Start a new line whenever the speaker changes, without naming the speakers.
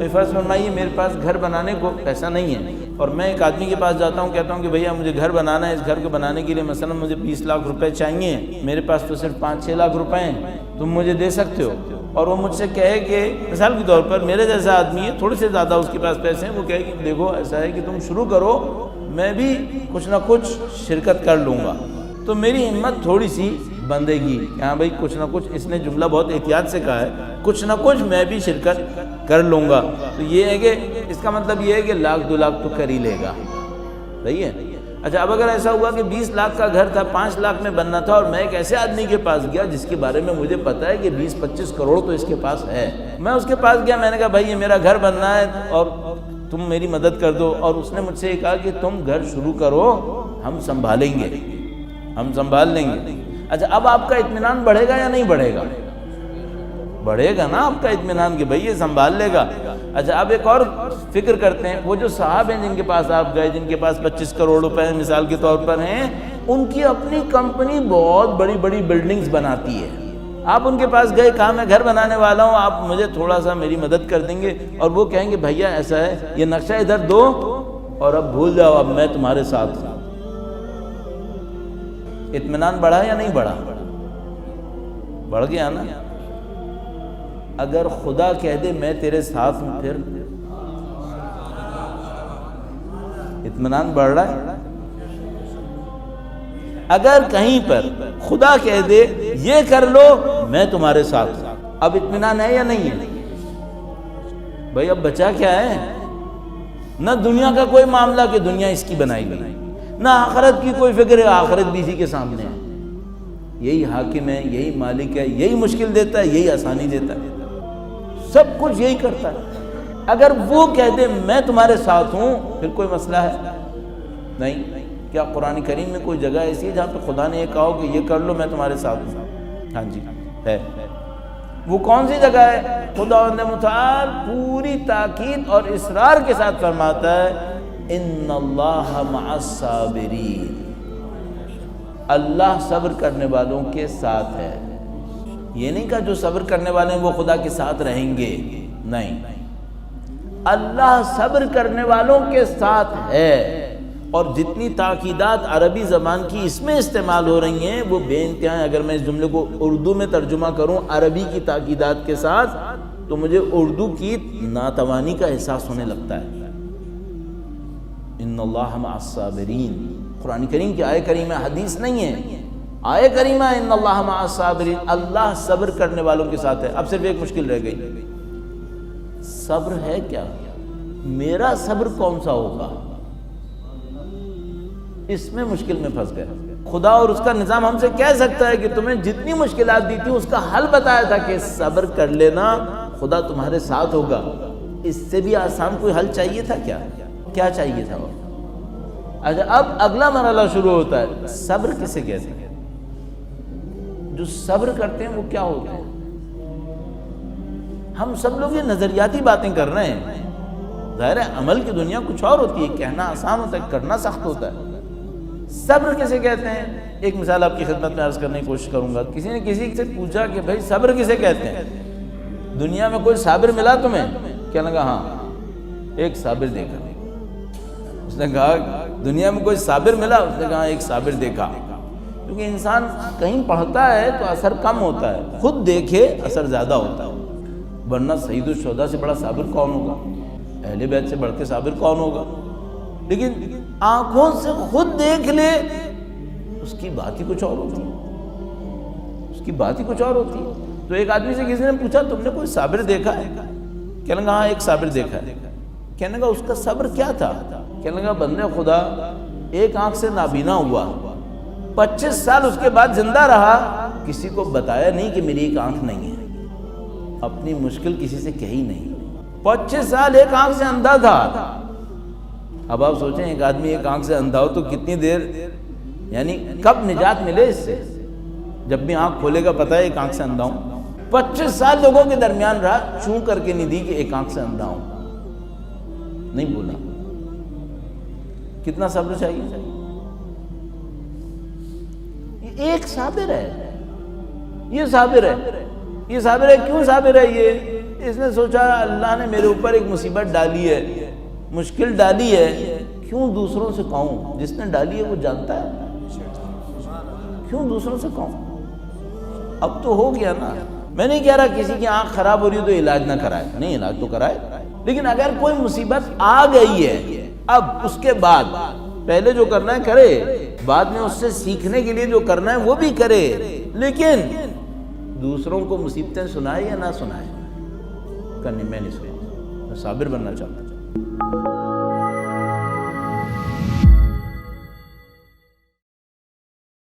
تو فرض فرمائیے میرے پاس گھر بنانے کو پیسہ نہیں ہے اور میں ایک آدمی کے پاس جاتا ہوں، کہتا ہوں کہ بھیا مجھے گھر بنانا ہے، اس گھر کو بنانے کے لیے مثلا مجھے 20 لاکھ روپے چاہیے، میرے پاس تو صرف 5-6 لاکھ روپے ہیں، تم مجھے دے سکتے ہو؟ اور وہ مجھ سے کہے کہ مثال کے طور پر میرے جیسا آدمی ہے، تھوڑے سے زیادہ اس کے پاس پیسے ہیں، وہ کہے کہ دیکھو ایسا ہے کہ تم شروع کرو، میں بھی کچھ نہ کچھ شرکت کر لوں گا، تو میری ہمت تھوڑی سی بندھے گی کہ ہاں بھائی کچھ نہ کچھ، اس نے جملہ بہت احتیاط سے کہا ہے، کچھ نہ کچھ میں بھی شرکت کر لوں گا، تو یہ ہے کہ اس کا مطلب یہ ہے کہ 1-2 لاکھ تو کر ہی لے گا، صحیح ہے؟ اچھا اب اگر ایسا ہوا کہ 20 لاکھ کا گھر تھا، 5 لاکھ میں بننا تھا، اور میں ایک ایسے آدمی کے پاس گیا جس کے بارے میں مجھے پتا ہے کہ 20-25 کروڑ تو اس کے پاس ہے، میں اس کے پاس گیا، میں نے کہا بھائی یہ میرا گھر بننا ہے اور تم میری مدد کر دو، اور اس نے مجھ سے یہ کہا کہ تم گھر شروع کرو، ہم سنبھالیں گے، ہم سنبھال لیں گے۔ اچھا اب آپ کا اطمینان بڑھے گا یا نہیں بڑھے گا؟ بڑھے گا نا آپ کا اطمینان کہ بھئی یہ سنبھال لے گا۔ اچھا اب ایک اور فکر کرتے ہیں، وہ جو صاحب ہیں جن کے پاس آپ گئے، جن کے پاس 25 کروڑ روپے مثال کے طور پر ہیں، ان کی اپنی کمپنی بہت بڑی بڑی بلڈنگز بناتی ہے، آپ ان کے پاس گئے، کہا میں گھر بنانے والا ہوں، آپ مجھے تھوڑا سا میری مدد کر دیں گے، اور وہ کہیں گے بھیا ایسا ہے یہ نقشہ ادھر دو اور اب بھول جاؤ، اب میں تمہارے ساتھ ہوں۔ اطمینان بڑھا یا نہیں بڑھا؟ بڑھ گیا نا۔ اگر خدا کہہ دے میں تیرے ساتھ ہوں، پھر اطمینان بڑھ رہا ہے۔ اگر کہیں پر خدا کہہ دے یہ کر لو میں تمہارے ساتھ ہوں، اب اطمینان ہے یا نہیں ہے؟ بھائی اب بچا کیا ہے؟ نہ دنیا کا کوئی معاملہ کہ دنیا اس کی بنائی گئی، نہ آخرت کی کوئی فکر ہے، آخرت بھی اسی کے سامنے ہے، یہی حاکم ہے، یہی مالک ہے، یہی مشکل دیتا ہے، یہی آسانی دیتا ہے، سب کچھ یہی کرتا ہے۔ اگر وہ کہہ دے میں تمہارے ساتھ ہوں، پھر کوئی مسئلہ ہے نہیں۔ کیا قرآن کریم میں کوئی جگہ ایسی ہے جہاں پہ خدا نے یہ کہا ہو کہ یہ کر لو میں تمہارے ساتھ ہوں؟ ہاں جی ہے۔ وہ کون سی جگہ ہے؟ خداوند متعال پوری تاکید اور اصرار کے ساتھ فرماتا ہے ان اللہ مع الصابرین، اللہ صبر کرنے والوں کے ساتھ ہے۔ یہ نہیں کہا جو صبر کرنے والے ہیں وہ خدا کے ساتھ رہیں گے، نہیں، اللہ صبر کرنے والوں کے ساتھ ہے۔ اور جتنی تاکیدات عربی زبان کی اس میں استعمال ہو رہی ہیں وہ بے انتہا ہیں۔ اگر میں اس جملے کو اردو میں ترجمہ کروں عربی کی تاکیدات کے ساتھ تو مجھے اردو کی ناتوانی کا احساس ہونے لگتا ہے۔ ان اللہ مع الصابرین، قرآن کریم کی آیہ کریمہ، حدیث نہیں ہے، آیہ کریمہ ان اللہ مع الصابرین، اللہ صبر کرنے والوں کے ساتھ ہے۔ اب صرف ایک مشکل رہ گئی، صبر ہے کیا؟ میرا صبر کون سا ہوگا؟ اس میں مشکل میں پھنس گئے۔ خدا اور اس کا نظام ہم سے کہہ سکتا ہے کہ تمہیں جتنی مشکلات دی تھی اس کا حل بتایا تھا کہ صبر کر لینا، خدا تمہارے ساتھ ہوگا۔ اس سے بھی آسان کوئی حل چاہیے تھا کیا؟ کیا چاہیے تھا وہ؟ اچھا اب اگلا مرحلہ شروع ہوتا ہے، صبر کسے کہتے ہیں؟ جو صبر کرتے ہیں وہ کیا ہوتے ہیں؟ ہم سب لوگ یہ نظریاتی باتیں کر رہے ہیں، ظاہر ہے عمل کی دنیا کچھ اور ہوتی ہے، کہنا آسان ہوتا ہے، کرنا سخت ہوتا ہے۔ صبر کسے کہتے ہیں؟ ایک مثال آپ کی خدمت میں عرض کرنے کی کوشش کروں گا۔ کسی نے کسی سے پوچھا کہ بھائی صبر کسے کہتے ہیں؟ دنیا میں کوئی صابر ملا تمہیں؟ کہنے لگا ہاں ایک صابر دیکھا۔ اس نے کہا دنیا میں کوئی صابر ملا؟ اس نے کہا ایک صابر دیکھا۔ کیونکہ انسان کہیں پڑھتا ہے تو اثر کم ہوتا ہے، خود دیکھے اثر زیادہ ہوتا ہے، ورنہ سید الشہداء سے بڑا صابر کون ہوگا؟ اہل بیت سے بڑھ کے صابر کون ہوگا؟ لیکن آنکھوں سے خود دیکھ لے اس کی بات ہی کچھ اور ہوتی ہے، اس کی بات ہی کچھ اور ہوتی ہے۔ تو ایک آدمی سے کسی نے پوچھا تم نے کوئی صابر دیکھا ہے؟ کہنے لگا ہاں ایک صابر دیکھا ہے۔ کہنے لگا اس کا صبر کیا تھا؟ کہنے لگا بندے خدا ایک آنکھ سے نابینا ہوا، 25 سال اس کے بعد زندہ رہا، کسی کو بتایا نہیں کہ میری ایک آنکھ نہیں ہے، اپنی مشکل کسی سے کہی نہیں، 25 سال ایک آنکھ سے اندھا تھا۔ اب آپ سوچیں ایک آدمی ایک آنکھ سے اندھا ہو تو کتنی دیر، یعنی کب نجات ملے اس سے؟ جب بھی آنکھ کھولے گا پتہ ہے ایک آنکھ سے اندھا ہوں۔ 25 سال لوگوں کے درمیان رہا، چوں کر کے نہیں دی کہ ایک آنکھ سے اندھا ہوں، نہیں بولا۔ کتنا صبر چاہیے؟ یہ ایک صابر ہے، یہ صابر ہے، یہ صابر ہے۔ کیوں صابر ہے؟ یہ اس نے سوچا اللہ نے میرے اوپر ایک مصیبت ڈالی ہے، مشکل ڈالی ہے، کیوں دوسروں سے کہوں؟ جس نے ڈالی ہے وہ جانتا ہے، کیوں دوسروں سے کہوں؟ اب تو ہو گیا نا۔ میں نہیں کہہ رہا کسی کی آنکھ خراب ہو رہی ہے تو علاج نہ کرائے، نہیں، علاج تو کرائے، لیکن اگر کوئی مصیبت آ گئی ہے اب اس کے بعد پہلے جو کرنا ہے کرے، بعد میں اس سے سیکھنے کے لیے جو کرنا ہے وہ بھی کرے، لیکن دوسروں کو مصیبتیں سنائے یا نہ سنائے، کرنی میں نہیں سنی، میں صابر بننا چاہتا ہوں۔